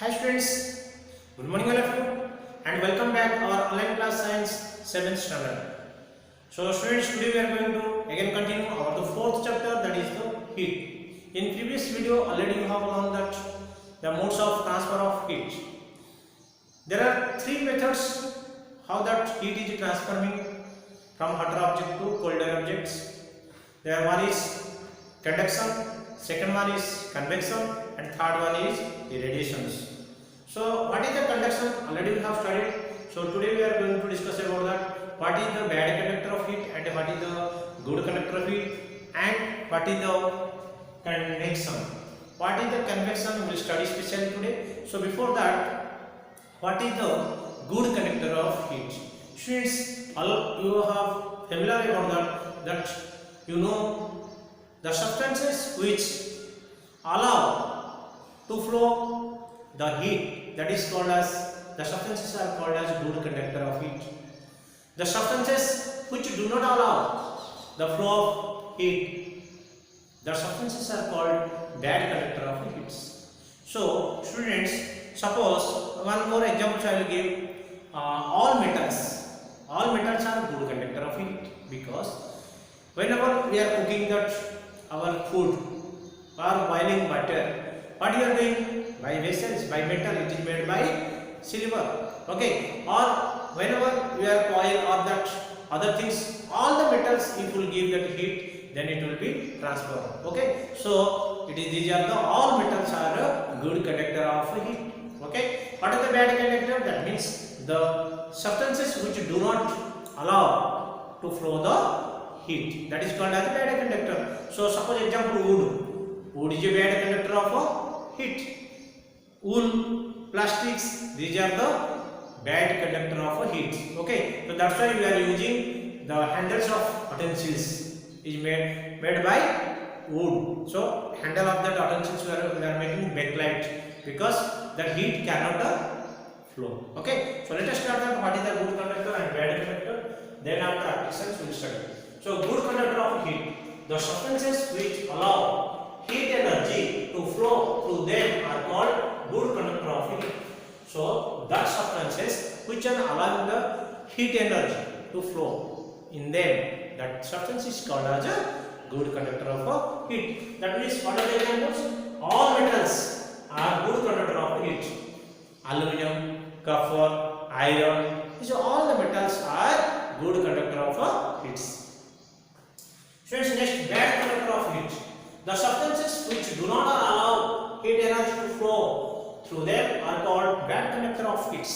Hi students, good morning all of you and welcome back our online class science 7th standard. So students, today we are going to again continue our the fourth chapter, that is the heat. In previous video already you have learned that the modes of transfer of heat. There are three methods how that heat is transferring from hotter object to colder objects. There one is conduction, second one is convection and third one is irradiations. So what is the conduction? Already we have studied. So today we are going to discuss about that. What is the bad conductor of heat and what is the good conductor of heat and what is the convection. What is the convection we will study specially today. So before that, what is the good conductor of heat? Students, all you have familiar about that you know the substances which allow to flow the heat, that is called as, the substances are called as good conductor of heat. The substances which do not allow the flow of heat, the substances are called bad conductor of heat. So students, suppose one more example I will give. All metals are good conductor of heat, because whenever we are cooking that our food or boiling water, what you are doing? By vessels, by metal, it is made by silver. Okay, or whenever we are coil or that other things, all the metals, if you will give that heat, then it will be transferred. Okay, so it is, these are the all metals are a good conductor of heat. Okay, what is the bad conductor? That means the substances which do not allow to flow the heat, that is called as a bad conductor. So suppose example wood is a bad conductor of heat. Wool, plastics, these are the bad conductor of heat. Okay, so that's why we are using the handles of utensils is made by wood. So handle of that utensils we are making backlight, because that heat cannot flow. Okay, so let us start with what is the good conductor and bad conductor. Then after applications we will study. So good conductor of heat, the substances which allow heat energy to flow through them are called good conductor of heat. So that substances which are allowing the heat energy to flow in them, that substance is called as a good conductor of heat. That means what are the examples? All metals are good conductor of heat. Aluminum, copper, iron, these are all the metals are good conductor of heat. Students, next, bad conductor of heat. The substances which do not allow heat energy to flow through them are called bad conductor of heat.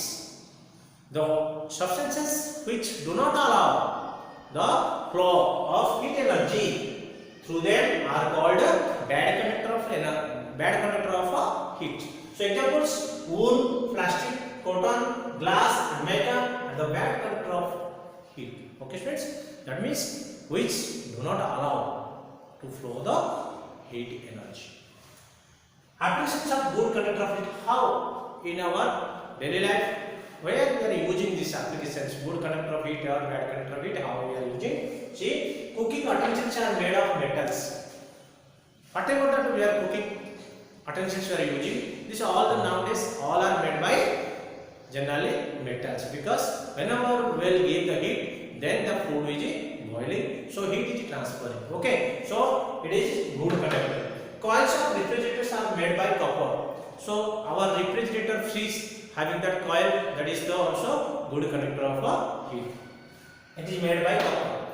The substances which do not allow the flow of heat energy through them are called bad conductor of heat. So examples: wool, plastic, cotton, glass, and metal are the bad conductor of heat. Okay, students, that means which do not allow to flow the heat energy. Applications of good conductor of heat. How? In our daily life, where we are using these applications, good conductor of heat or bad conductor of heat, how we are using? See, cooking utensils are made of metals. Whatever that we are cooking utensils we are using, this all the nowadays all are made by generally metals, because whenever we will give the heat, then the food is boiling, so heat is transferring. Okay, so it is good conductor. Coils of refrigerators are made by copper. So our refrigerator fridge having that coil, that is the also good conductor of heat. It is made by copper.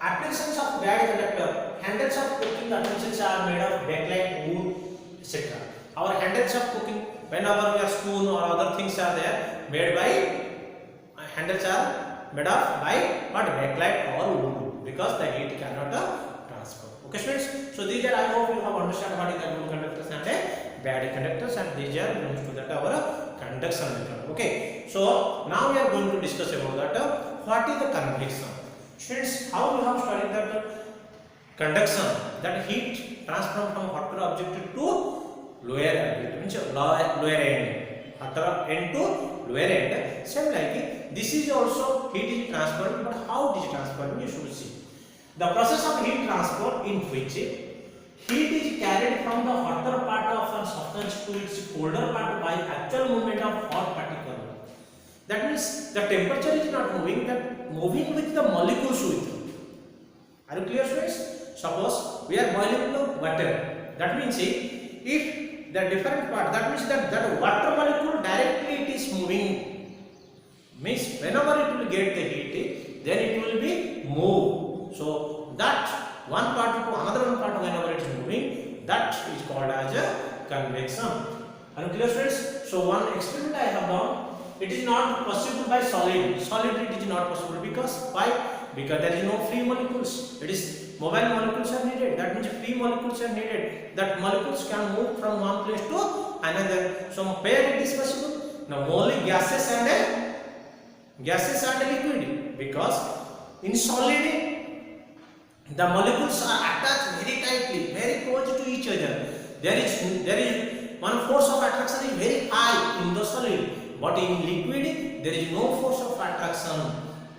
Applications of bad conductor. Handles of cooking utensils are made of backlight, wood, etc. Our handles of cooking, whenever we are spoon or other things are there, made by handles are made of by what, backlight or wood, because the heat cannot transfer. Okay, students. So these are, I hope you have understand what is the good conductors and bad conductors, and these are belongs to that our conduction method. Okay. So now we are going to discuss about that what is the convection. Students, how we have studied that conduction, that heat transfer from hotter object to lower object, means lower end, hotter end to lower end. Same like this is also heat is transferred, but how it is transferred you should see. The process of heat transfer in which heat is carried from the hotter part of a substance to its colder part by actual movement of hot particle. That means the temperature is not moving, that moving with the molecules with it. Are you clear, students? Suppose we are boiling the water. That means if the different part, that means that water molecule directly it is moving. Means whenever it will get the heat, then it will be move. So that one part to another one part whenever it is moving, that is called as a convection. Are you clear, students? So one experiment I have done. It is not possible by solid. Solid it is not possible because why? Because there is no free molecules. It is mobile molecules are needed. That means free molecules are needed. That molecules can move from one place to another. So where it is possible? Now only gases and liquid. Because in solid the molecules are attached very tightly, very close to each other. There is one force of attraction is very high in the solid. But in liquid, there is no force of attraction.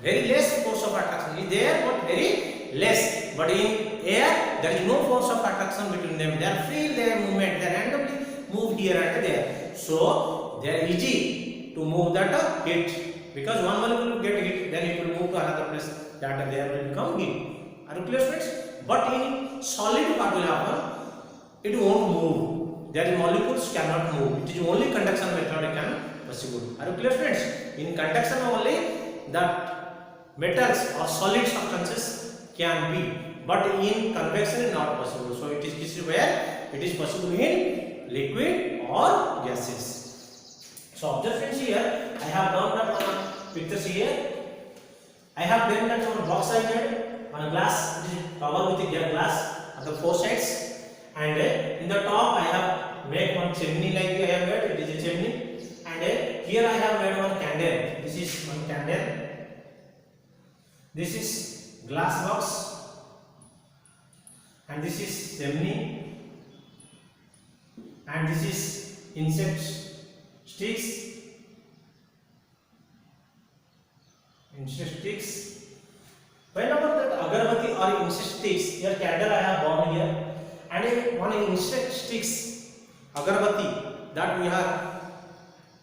Very less force of attraction is there, but very less. But in air, there is no force of attraction between them. They are free, their movement, they randomly move here and there. So they are easy to move that heat. Because one molecule will get heat, then it will move to another place. That there will become heat. Are you clear, friends? But in solid, what will happen? It won't move. Their molecules cannot move. It is only conduction method it can possible. Are you clear, friends? In conduction only that metals or solid substances can be, but in convection is not possible. So it is where it is possible in liquid or gases. So observe, friends, here I have done that on pictures here. I have done that on box I made on a glass. It is covered with a glass at the four sides, and in the top I have made one chimney like I have made. It is a chimney. And here I have made one candle. This is one candle. This is glass box. And this is chimney. And this is insect sticks. Insect sticks. Whenever that agarbatti or insect sticks, here candle I have born here. And one insect sticks, agarbatti, that we are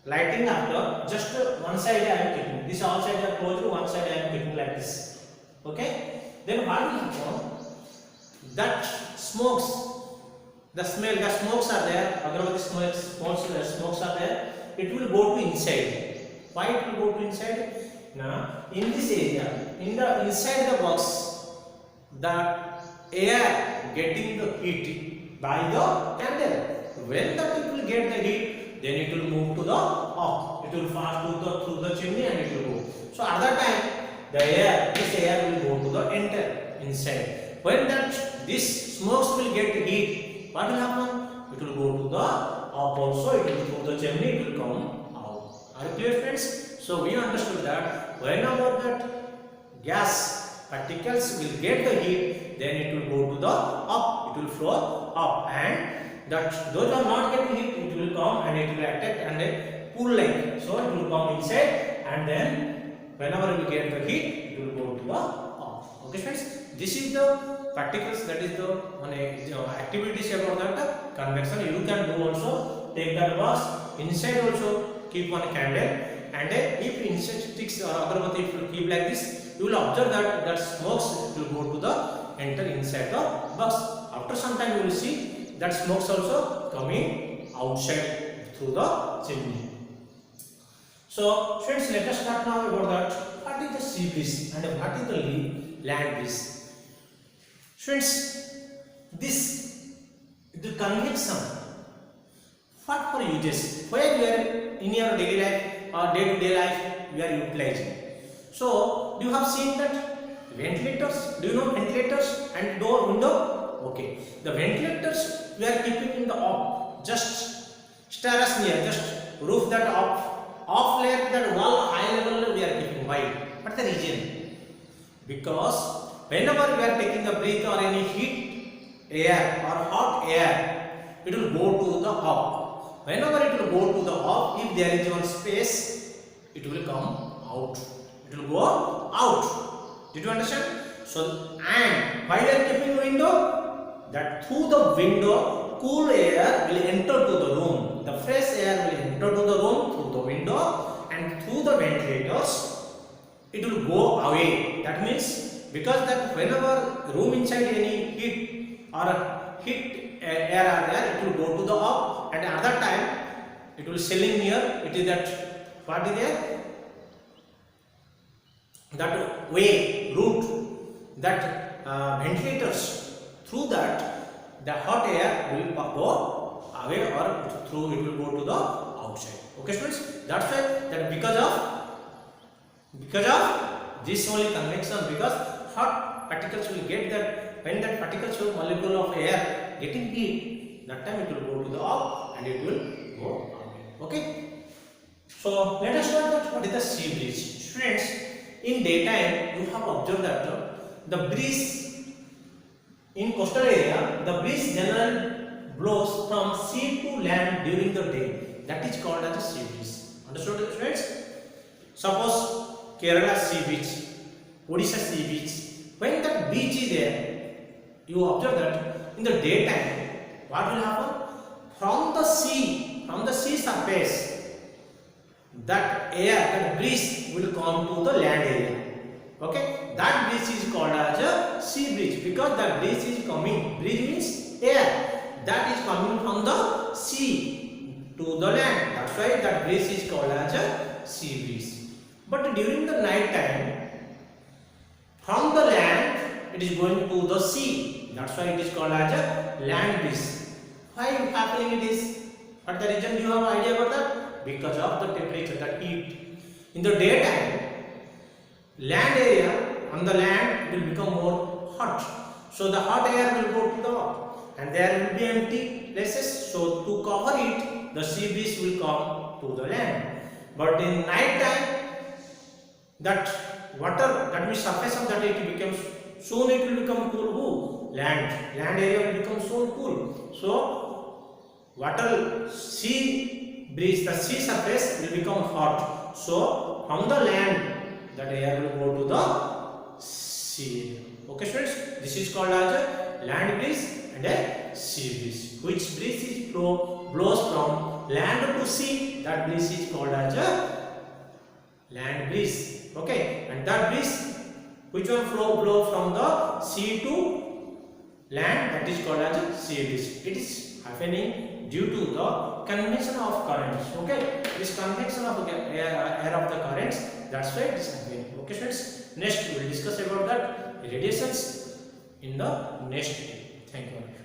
lighting after, just one side I am keeping. This all sides are closed, one side I am keeping like this. Okay? Then what will happen? That smokes, the smokes are there, agarbatti smokes are there, it will go to inside. Why it will go to inside? Now, in this area, inside the box, the air getting the heat by the candle. When that it will get the heat, then it will move to the up. It will pass through the chimney and it will go. So at that time, this air will go to the enter inside. When this smokes will get heat, what will happen? It will go to the up also. It will go to the chimney. It will come out. Are you clear, friends? So we understood that whenever that gas particles will get the heat, then it will go to the up. It will flow up, and that those are not getting heat, it will come and it will attack and pull like. So it will come inside, and then whenever we get the heat, it will go to the up. Okay, friends, this is the particles, that is the one activities about that convection. You can do also. Take that box, inside also keep one candle, and if insect sticks or agarbatti if you keep like this, you will observe that smokes will go to the enter inside the box. After some time you will see that smokes also coming outside through the chimney. So friends, let us start now about that. What is the sea breeze and what is the land breeze? Friends, the convection, what for uses? Where you are in your daily life or day-to-day life you are utilizing. So you have seen that ventilators. Do you know ventilators and door window? Okay. The ventilators we are keeping in the off, just terrace near, just roof that off layer, that wall high level we are keeping. Why? What the reason? Because whenever we are taking a breath or any heat air or hot air, it will go to the up. Whenever it will go to the up, if there is one space, it will come out. It will go out. Did you understand? So, and why we are keeping window? that through the window cool air will enter to the room. The fresh air will enter to the room through the window, and through the ventilators it will go away. That means because that whenever room inside any heat or heat air are there, it will go to the up, and at that time it will selling near. It is that what is there? That way route, that ventilators, through that the hot air will go away, or through it will go to the outside. Okay students, that's why that because of this only convection, because hot particles will get that, when that particles or molecule of air getting heat, that time it will go to the up and it will go away. Okay, so let us know that what is the sea breeze. Students, in daytime you have observed that the breeze in coastal area, the breeze generally blows from sea to land during the day. That is called as a sea breeze. Understood students? Suppose Kerala sea beach, Odisha sea beach. When that beach is there, you observe that in the daytime, what will happen? From the sea surface, that air, that breeze will come to the land area. Okay, that breeze is called as a sea breeze, because that breeze is coming. Breeze means air that is coming from the sea to the land. That's why that breeze is called as a sea breeze. But during the night time, from the land it is going to the sea. That's why it is called as a land breeze. Why happening it is? What the reason? Do you have idea about that? Because of the temperature, the heat. In the daytime, land area, on the land it will become more hot. So the hot air will go to the top, and there will be empty places. So to cover it, the sea breeze will come to the land. But in night time, that water, that means surface of that it becomes, soon it will become cool. Who? Land area will become so cool. So water, sea breeze, the sea surface will become hot. So from the land, that air will go to the sea. Okay students, this is called as a land breeze and a sea breeze. Which breeze is blows from land to sea, that breeze is called as a land breeze. Okay, and that breeze, which one blow from the sea to land, that is called as a sea breeze. It is happening due to the convection of currents. Okay, this convection of air of the currents, that's why it is happening. Okay students, next we will discuss about that radiations in the next video. Thank you.